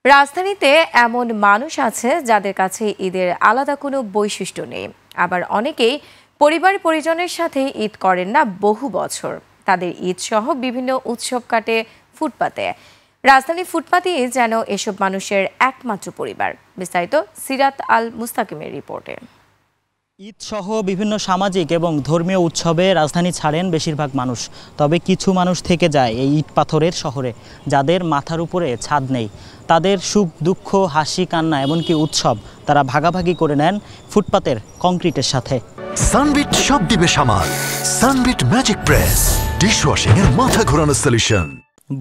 রাজধানীতে এমন মানুষ আছে যাদের কাছে ঈদের আলাদা কোনো বৈশিষ্ট্য নেই, আবার অনেকেই পরিবার পরিজনের সাথে ঈদ করেন না বহু বছর। তাদের ঈদ সহ বিভিন্ন উৎসব কাটে ফুটপাতে। রাজধানী ফুটপাতই যেন এসব মানুষের একমাত্র পরিবার। বিস্তারিত সিরাত আল মুস্তাকিমের রিপোর্টে। ঈদ সহ বিভিন্ন সামাজিক এবং ধর্মীয় উৎসবে রাজধানী ছাড়েন বেশিরভাগ মানুষ। তবে কিছু মানুষ থেকে যায় এই ইট পাথরের শহরে, যাদের মাথার উপরে ছাদ নেই। তাদের সুখ দুঃখ, হাসি কান্না এমনকি উৎসব তারা ভাগাভাগি করে নেন ফুটপাতের কংক্রিটের সাথে। সানবিট সব দিবে সামাল। সানবিট ম্যাজিক প্রেস ডিশওয়াশিং এর মাথা ঘোরানো সলিউশন।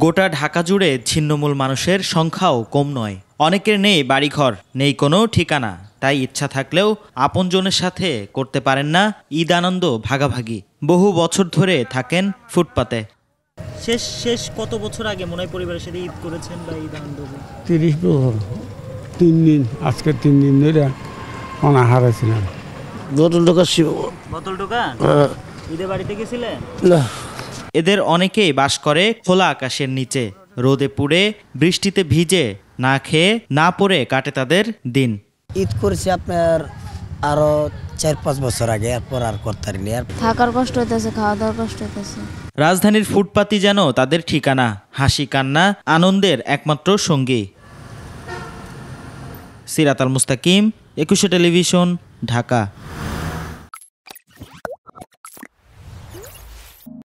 গোটা ঢাকা জুড়ে ছিন্নমূল মানুষের সংখ্যাও কম নয়। অনেকের নেই বাড়িঘর, নেই কোনো ঠিকানা, তাই ইচ্ছা থাকলেও আপনজনের সাথে করতে পারেন না ঈদ আনন্দ ভাগাভাগি। বহু বছর ধরে থাকেন ফুটপাতে। শেষ কত বছর আগে মনে হয় পরিবারের সাথে ঈদ করেছেন বা ঈদ আনন্দ? 30 বছর। 3 দিন, আজকে 3 দিন ধরে অনাহারে ছিলাম। বোতল দোকান? ঈদে বাড়িতে গেছিলেন? না। এদের অনেকেই বাস করে খোলা আকাশের নিচে, রোদে পুড়ে বৃষ্টিতে ভিজে, না খেয়ে না পরে কাটে তাদের দিন। ঈদ করেছি আপনার আরো 4-5 বছর আগে, এরপর আর করতে পারিনি। থাকার কষ্ট হইতেছে, খাওয়া দাওয়ার কষ্ট হইতেছে। রাজধানীর ফুটপাতই যেন তাদের ঠিকানা, হাসি কান্না আনন্দের একমাত্র সঙ্গী। সিরাত আল মুস্তাকিম, 21 টেলিভিশন, ঢাকা।